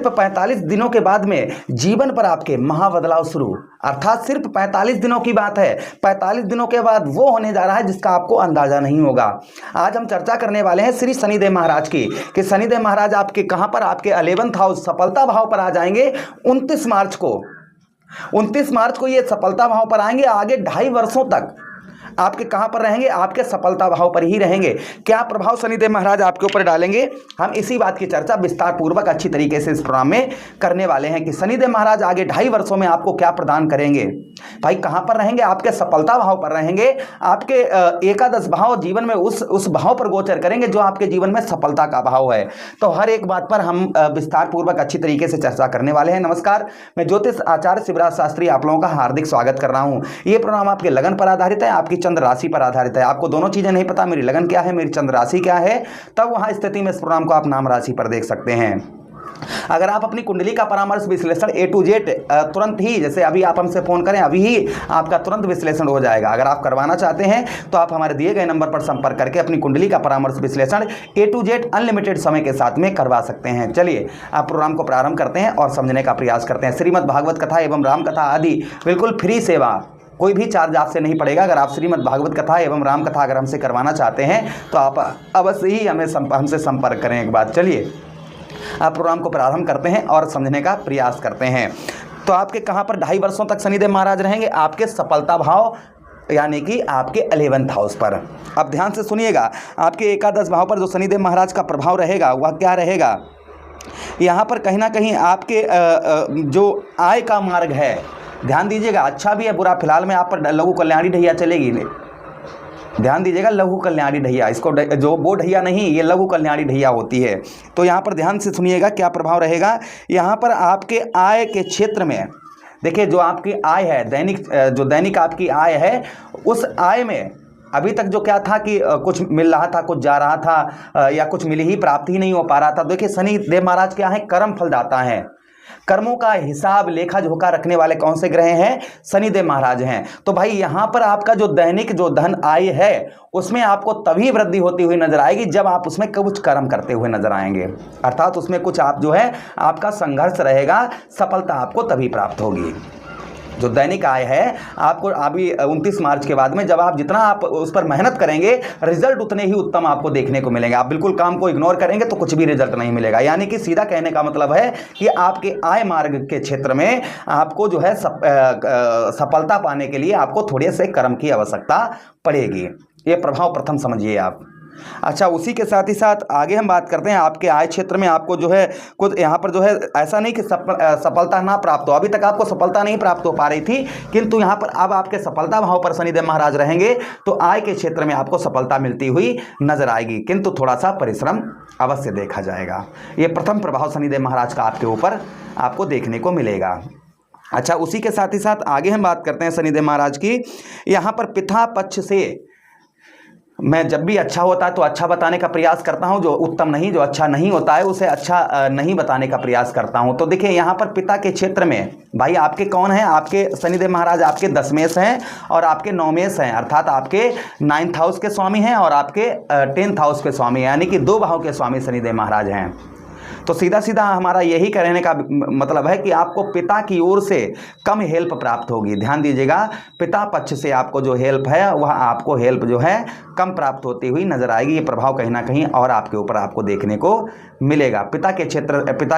सिर्फ 45 दिनों के बाद में जीवन पर आपके महाबदलाव शुरू, अर्थात सिर्फ 45 दिनों की बात है। 45 दिनों के बाद वो होने जा रहा है जिसका आपको अंदाजा नहीं होगा। आज हम चर्चा करने वाले हैं श्री शनिदेव महाराज की, कि शनिदेव महाराज आपके कहां पर, आपके 11th हाउस सफलता भाव पर आ जाएंगे 29 मार्च को। 29 मार्च को ये सफलता भाव पर आएंगे। आगे 2.5 वर्षों तक आपके कहां पर रहेंगे, आपके सफलता भाव पर ही रहेंगे। क्या प्रभाव शनिदेव महाराज आपके ऊपर डालेंगे, हम इसी बात की चर्चा विस्तार पूर्वक अच्छी तरीके से इस प्रोग्राम में करने वाले हैं कि शनिदेव महाराज आगे 2.5 वर्षों में आपको क्या प्रदान करेंगे। भाई कहां पर रहेंगे, आपके सफलता भाव पर रहेंगे। आपके एकादश भाव जीवन में उस भाव पर गोचर करेंगे जो आपके जीवन में सफलता का भाव है। तो हर एक बात पर हम विस्तार पूर्वक अच्छी तरीके से चर्चा करने वाले हैं। नमस्कार, मैं ज्योतिष आचार्य शिवराज शास्त्री आप लोगों का हार्दिक स्वागत कर रहा हूं। ये प्रोग्राम आपके लगन पर आधारित है, आपकी चंद्र राशि पर आधारित है। आपको दोनों चीजें नहीं पता, मेरी लगन क्या है, मेरी चंद्र राशि क्या है, तब वहां स्थिति में इस प्रोग्राम को आप नाम राशि पर देख सकते हैं। अगर आप अपनी कुंडली का परामर्श विश्लेषण A to Z तुरंत ही, जैसे अभी आप हमसे फोन करें, अभी ही आपका तुरंत विश्लेषण हो जाएगा। अगर आप करवाना चाहते हैं तो आप हमारे दिए गए नंबर पर संपर्क करके अपनी कुंडली का परामर्श विश्लेषण A to Z अनलिमिटेड समय के साथ में करवा सकते हैं। चलिए आप प्रोग्राम को प्रारंभ करते हैं और समझने का प्रयास करते हैं। श्रीमद् भागवत कथा एवं राम कथा आदि बिल्कुल फ्री सेवा, कोई भी चार्ज आपसे नहीं पड़ेगा। अगर आप श्रीमद् भागवत कथा एवं राम कथा अगर हमसे करवाना चाहते हैं तो आप अवश्य ही हमसे संपर्क करें एक बार। चलिए आप प्रोग्राम को प्रारंभ करते हैं और समझने का प्रयास करते हैं। तो आपके कहां पर 2.5 वर्षों तक शनिदेव महाराज रहेंगे, आपके सफलता भाव यानी कि आपके 11th हाउस पर। अब ध्यान से सुनिएगा, आपके एकादश भाव पर जो शनिदेव महाराज का प्रभाव रहेगा वह क्या रहेगा। यहाँ पर कहीं ना कहीं आपके जो आय का मार्ग है, ध्यान दीजिएगा, अच्छा भी है बुरा, फिलहाल में आप पर लघु कल्याणी ढैया चलेगी। ध्यान दीजिएगा, लघु कल्याणी ढैया, इसको जो वो ढैया नहीं, ये लघु कल्याणी ढैया होती है। तो यहाँ पर ध्यान से सुनिएगा क्या प्रभाव रहेगा। यहाँ पर आपके आय के क्षेत्र में देखिए, जो आपकी आय है दैनिक आपकी आय है, उस आय में अभी तक जो क्या था कि कुछ मिल रहा था, कुछ जा रहा था, या कुछ मिल ही प्राप्त ही नहीं हो पा रहा था। देखिए शनि देव महाराज क्या है, कर्म फलदाता है। कर्मों का हिसाब लेखा जोखा रखने वाले कौन से ग्रह हैं, शनिदेव महाराज हैं। तो भाई यहां पर आपका जो दैनिक जो धन आय है उसमें आपको तभी वृद्धि होती हुई नजर आएगी जब आप उसमें कुछ कर्म करते हुए नजर आएंगे, अर्थात उसमें कुछ आप जो है आपका संघर्ष रहेगा, सफलता आपको तभी प्राप्त होगी। जो दैनिक आय है आपको अभी 29 मार्च के बाद में जब आप जितना आप उस पर मेहनत करेंगे, रिजल्ट उतने ही उत्तम आपको देखने को मिलेंगे। आप बिल्कुल काम को इग्नोर करेंगे तो कुछ भी रिजल्ट नहीं मिलेगा। यानी कि सीधा कहने का मतलब है कि आपके आय मार्ग के क्षेत्र में आपको जो है सफलता पाने के लिए आपको थोड़े से कर्म की आवश्यकता पड़ेगी। ये प्रभाव प्रथम समझिए आप। अच्छा, उसी के साथ ही साथ आगे हम बात करते हैं आपके आय क्षेत्र में आपको जो है कुछ यहाँ पर जो है ऐसा नहीं कि सफलता ना प्राप्त हो, अभी तक आपको सफलता नहीं प्राप्त हो पा रही थी, किंतु यहाँ पर अब आपके सफलता भाव पर शनिदेव महाराज रहेंगे तो आय के क्षेत्र में आपको सफलता मिलती हुई नजर आएगी, किंतु थोड़ा सा परिश्रम अवश्य देखा जाएगा। ये प्रथम प्रभाव शनिदेव महाराज का आपके ऊपर आपको देखने को मिलेगा। अच्छा, उसी के साथ ही साथ आगे हम बात करते हैं शनिदेव महाराज की। यहाँ पर पिता पक्ष से मैं जब भी अच्छा होता है तो अच्छा बताने का प्रयास करता हूं, जो उत्तम नहीं, जो अच्छा नहीं होता है उसे अच्छा नहीं बताने का प्रयास करता हूं। तो देखिए यहाँ पर पिता के क्षेत्र में भाई आपके कौन है, आपके शनिदेव महाराज आपके 10वेश हैं और आपके 9वेश हैं, अर्थात आपके 9th हाउस के स्वामी हैं और आपके 10th हाउस के स्वामी हैं, यानी कि 2 भाव के स्वामी शनिदेव महाराज हैं। तो सीधा सीधा हमारा यही कहने का मतलब है कि आपको पिता की ओर से कम हेल्प प्राप्त होगी। ध्यान दीजिएगा, पिता पक्ष से आपको जो हेल्प है वह आपको हेल्प जो है कम प्राप्त होती हुई नजर आएगी। ये प्रभाव कहीं ना कहीं और आपके ऊपर आपको देखने को मिलेगा। पिता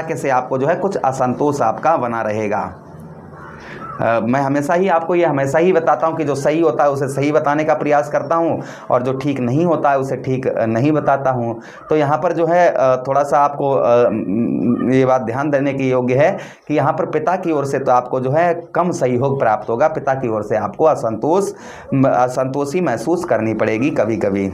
के से आपको जो है कुछ असंतोष आपका बना रहेगा। मैं हमेशा ही बताता हूं कि जो सही होता है उसे सही बताने का प्रयास करता हूं और जो ठीक नहीं होता है उसे ठीक नहीं बताता हूं। तो यहाँ पर जो है थोड़ा सा आपको ये बात ध्यान देने की योग्य है कि यहाँ पर पिता की ओर से तो आपको जो है कम सहयोग प्राप्त होगा, पिता की ओर से आपको असंतोषी महसूस करनी पड़ेगी कभी कभी।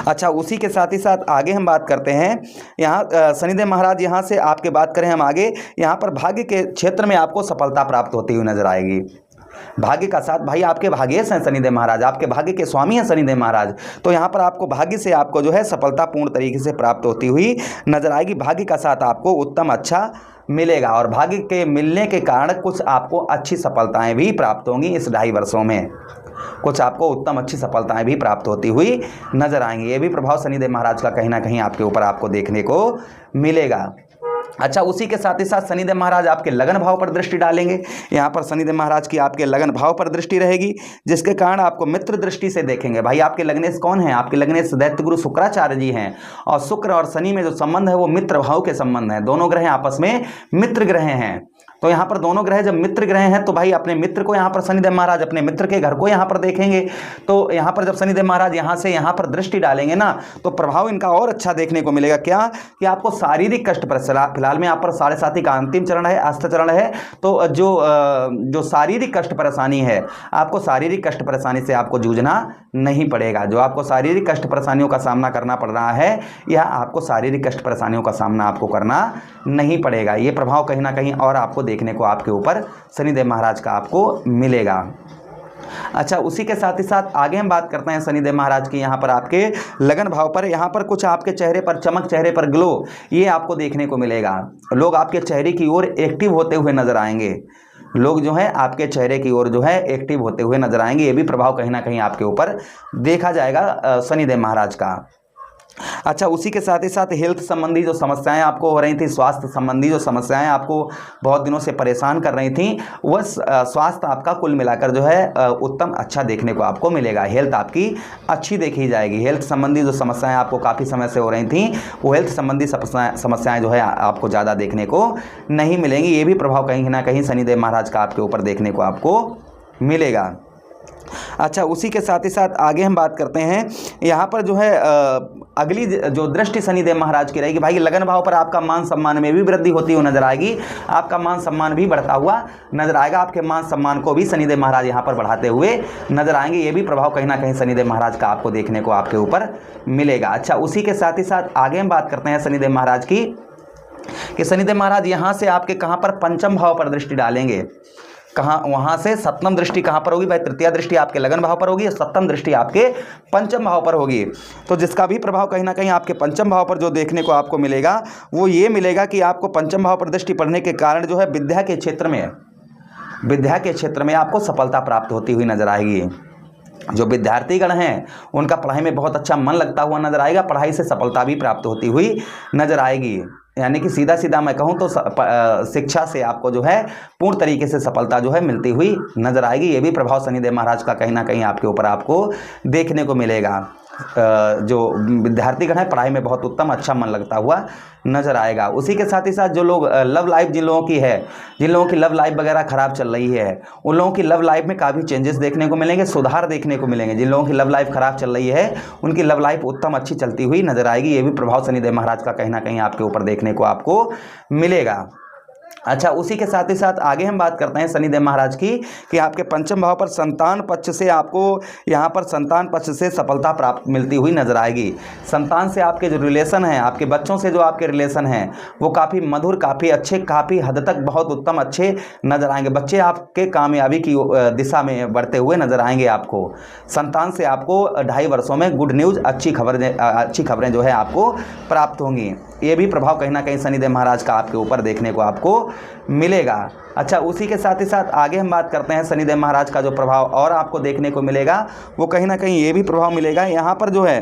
अच्छा, उसी के साथ ही साथ आगे हम बात करते हैं। यहाँ शनिदेव महाराज यहाँ से आपके बात करें हम आगे, यहाँ पर भाग्य के क्षेत्र में आपको सफलता प्राप्त होती हुई नजर आएगी। भाग्य का साथ भाई आपके भाग्येश हैं शनिदेव महाराज, आपके भाग्य के स्वामी हैं शनिदेव महाराज। तो यहाँ पर आपको भाग्य से आपको जो है सफलता पूर्ण तरीके से प्राप्त होती हुई नजर आएगी। भाग्य का साथ आपको उत्तम अच्छा मिलेगा और भाग्य के मिलने के कारण कुछ आपको अच्छी सफलताएं भी प्राप्त होंगी। इस 2.5 वर्षों में कुछ आपको उत्तम अच्छी सफलताएं भी प्राप्त होती हुई नजर आएंगी। ये भी प्रभाव शनिदेव महाराज का कहीं ना कहीं आपके ऊपर आपको देखने को मिलेगा। अच्छा, उसी के साथ ही साथ शनिदेव महाराज आपके लगन भाव पर दृष्टि डालेंगे। यहाँ पर शनिदेव महाराज की आपके लगन भाव पर दृष्टि रहेगी, जिसके कारण आपको मित्र दृष्टि से देखेंगे। भाई आपके लग्नेश कौन है? आपके लग्नेश दैत्य गुरु शुक्राचार्य जी हैं, और शुक्र और शनि में जो संबंध है वो मित्र भाव के संबंध है। दोनों ग्रह आपस में मित्र ग्रह हैं। तो यहाँ पर दोनों ग्रह जब मित्र ग्रह हैं तो भाई अपने मित्र को यहाँ पर शनिदेव महाराज अपने मित्र के घर को यहाँ पर देखेंगे। तो यहाँ पर जब शनिदेव महाराज यहाँ से यहाँ पर दृष्टि डालेंगे ना, तो प्रभाव इनका और अच्छा देखने को मिलेगा। क्या कि आपको शारीरिक कष्ट पर, फिलहाल में यहाँ पर 7.5 का अंतिम चरण है, अष्ट चरण है। तो जो शारीरिक कष्ट परेशानी है, आपको शारीरिक कष्ट परेशानी से आपको जूझना नहीं पड़ेगा। जो आपको शारीरिक कष्ट परेशानियों का सामना करना पड़ रहा है, यह आपको शारीरिक कष्ट परेशानियों का सामना आपको करना नहीं पड़ेगा। ये प्रभाव कहीं ना कहीं और आपको देखने को आपके ऊपर शनिदेव महाराज का आपको मिलेगा। अच्छा, उसी के साथ ही साथ आगे हम बात करते हैं शनिदेव महाराज की यहाँ पर आपके लगन भाव पर। यहाँ पर कुछ आपके चेहरे पर चमक, चेहरे पर ग्लो, ये आपको देखने को मिलेगा। लोग आपके चेहरे की ओर एक्टिव होते हुए नजर आएंगे। लोग जो है आपके चेहरे की ओर जो है एक्टिव होते हुए नजर आएंगे। ये भी प्रभाव कहीं ना कहीं आपके ऊपर देखा जाएगा शनिदेव महाराज का। अच्छा, उसी के साथ ही साथ हेल्थ संबंधी जो समस्याएं आपको हो रही थी, स्वास्थ्य संबंधी जो समस्याएं आपको बहुत दिनों से परेशान कर रही थी, वह स्वास्थ्य आपका कुल मिलाकर जो है उत्तम अच्छा देखने को आपको मिलेगा। हेल्थ आपकी अच्छी देखी जाएगी। हेल्थ संबंधी जो समस्याएं आपको काफ़ी समय से हो रही थी, वो हेल्थ संबंधी समस्याएं जो है आपको ज़्यादा देखने को नहीं मिलेंगी। ये भी प्रभाव कहीं ना कहीं शनिदेव महाराज का आपके ऊपर देखने को आपको मिलेगा। अच्छा, उसी के साथ ही साथ आगे हम बात करते हैं। यहाँ पर जो है अगली जो दृष्टि शनिदेव महाराज की रहेगी, भाई लगन भाव पर आपका मान सम्मान में भी वृद्धि होती हुई नजर आएगी। आपका मान सम्मान भी बढ़ता हुआ नजर आएगा। आपके मान सम्मान को भी शनिदेव महाराज यहाँ पर बढ़ाते हुए नजर आएंगे। ये भी प्रभाव कहीं ना कहीं शनिदेव महाराज का आपको देखने को आपके ऊपर मिलेगा। अच्छा, उसी के साथ ही साथ आगे हम बात करते हैं शनिदेव महाराज की, कि शनिदेव महाराज यहाँ से आपके कहाँ पर पंचम भाव पर दृष्टि डालेंगे। कहाँ? वहाँ से सप्तम दृष्टि कहाँ पर होगी? भाई तृतीय दृष्टि आपके लगन भाव पर होगी, सप्तम दृष्टि आपके पंचम भाव पर होगी। तो जिसका भी प्रभाव कहीं ना कहीं आपके पंचम भाव पर जो देखने को आपको मिलेगा, वो ये मिलेगा कि आपको पंचम भाव पर दृष्टि पड़ने के कारण जो है विद्या के क्षेत्र में आपको सफलता प्राप्त होती हुई नजर आएगी। जो विद्यार्थीगण हैं उनका पढ़ाई में बहुत अच्छा मन लगता हुआ नजर आएगा। पढ़ाई से सफलता भी प्राप्त होती हुई नजर आएगी। यानी कि सीधा सीधा मैं कहूँ तो शिक्षा से आपको जो है पूर्ण तरीके से सफलता जो है मिलती हुई नजर आएगी। ये भी प्रभाव शनिदेव महाराज का कहीं ना कहीं आपके ऊपर आपको देखने को मिलेगा। जो विद्यार्थीगण है पढ़ाई में बहुत उत्तम अच्छा मन लगता हुआ नजर आएगा। उसी के साथ ही साथ जो लोग लव लाइफ जिन लोगों की लव लाइफ वगैरह खराब चल रही है, उन लोगों की लव लाइफ में काफ़ी चेंजेस देखने को मिलेंगे, सुधार देखने को मिलेंगे। जिन लोगों की लव लाइफ खराब चल रही है उनकी लव लाइफ उत्तम अच्छी चलती हुई नजर आएगी। ये भी प्रभाव शनिदेव महाराज का कहीं ना कहीं आपके ऊपर देखने को आपको मिलेगा। अच्छा, उसी के साथ ही साथ आगे हम बात करते हैं शनिदेव महाराज की, कि आपके पंचम भाव पर संतान पक्ष से आपको यहाँ पर संतान पक्ष से सफलता प्राप्त मिलती हुई नजर आएगी। संतान से आपके जो रिलेशन हैं, आपके बच्चों से जो आपके रिलेशन हैं, वो काफ़ी मधुर, काफ़ी अच्छे, काफ़ी हद तक बहुत उत्तम अच्छे नजर आएंगे। बच्चे आपके कामयाबी की दिशा में बढ़ते हुए नजर आएंगे। आपको संतान से आपको 2.5 वर्षों में गुड न्यूज़, अच्छी खबरें जो है आपको प्राप्त होंगी। ये भी प्रभाव कहीं ना कहीं शनिदेव महाराज का आपके ऊपर देखने को आपको मिलेगा। अच्छा, उसी के साथ ही साथ आगे हम बात करते हैं शनिदेव महाराज का जो प्रभाव और आपको देखने को मिलेगा, वो कहीं ना कहीं ये भी प्रभाव मिलेगा। यहाँ पर जो है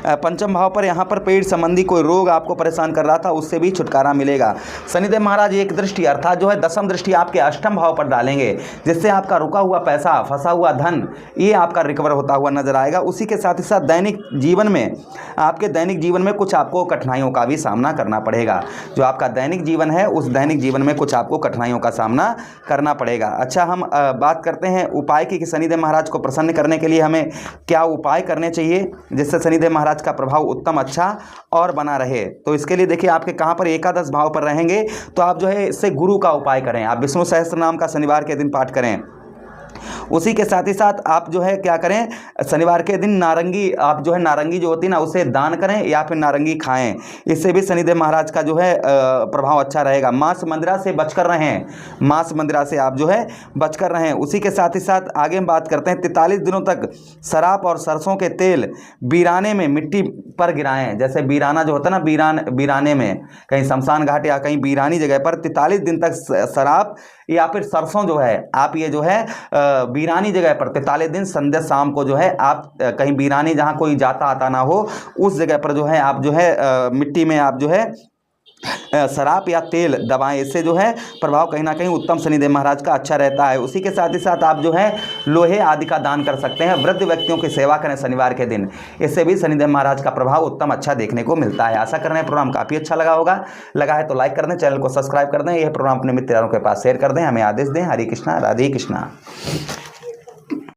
पंचम भाव पर यहाँ पर पेट संबंधी कोई रोग आपको परेशान कर रहा था, उससे भी छुटकारा मिलेगा। शनिदेव महाराज एक दृष्टि अर्थात जो है दसम दृष्टि आपके अष्टम भाव पर डालेंगे, जिससे आपका रुका हुआ पैसा, फंसा हुआ धन, ये आपका रिकवर होता हुआ नजर आएगा। उसी के साथ ही साथ दैनिक जीवन में कुछ आपको कठिनाइयों का भी सामना करना पड़ेगा। जो आपका दैनिक जीवन है, उस दैनिक जीवन में कुछ आपको कठिनाइयों का सामना करना पड़ेगा। अच्छा, हम बात करते हैं उपाय की, कि शनिदेव महाराज को प्रसन्न करने के लिए हमें क्या उपाय करने चाहिए जिससे शनिदेव महाराज का प्रभाव उत्तम अच्छा और बना रहे। तो इसके लिए देखिए आपके कहां पर एकादश भाव पर रहेंगे, तो आप जो है इससे गुरु का उपाय करें। आप विष्णु सहस्त्र नाम का शनिवार के दिन पाठ करें। उसी के साथ ही साथ आप जो है क्या करें, शनिवार के दिन नारंगी, आप जो है नारंगी जो होती है ना, उसे दान करें या फिर नारंगी खाएं। इससे भी शनिदेव महाराज का जो है प्रभाव अच्छा रहेगा। मांस मंदिरा से बचकर रहें, मांस मंदिरा से आप जो है बचकर रहें। उसी के साथ ही साथ आगे हम बात करते हैं 43 दिनों तक शराब और सरसों के तेल बीराने में मिट्टी पर गिराएं। जैसे बीराना जो होता है ना, बीराने में कहीं शमशान घाट या कहीं बीरानी जगह पर 43 दिन तक शराब या फिर सरसों जो है आप ये जो है बीरानी जगह पर 43 दिन संध्या शाम को जो है आप कहीं बीरानी जहाँ कोई जाता आता ना हो, उस जगह पर जो है आप जो है मिट्टी में आप जो है शराब या तेल दबाएं, इससे जो है प्रभाव कहीं ना कहीं उत्तम शनिदेव महाराज का अच्छा रहता है। उसी के साथ ही साथ आप जो है लोहे आदि का दान कर सकते हैं। वृद्ध व्यक्तियों की सेवा करें शनिवार के दिन, इससे भी शनिदेव महाराज का प्रभाव उत्तम अच्छा देखने को मिलता है। आशा कर रहे हैं प्रोग्राम काफ़ी अच्छा लगा होगा। लगा है तो लाइक कर दें, चैनल को सब्सक्राइब कर दें, यह प्रोग्राम अपने मित्रों के पास शेयर कर दें, हमें आदेश दें। हरे कृष्णा, राधे कृष्णा।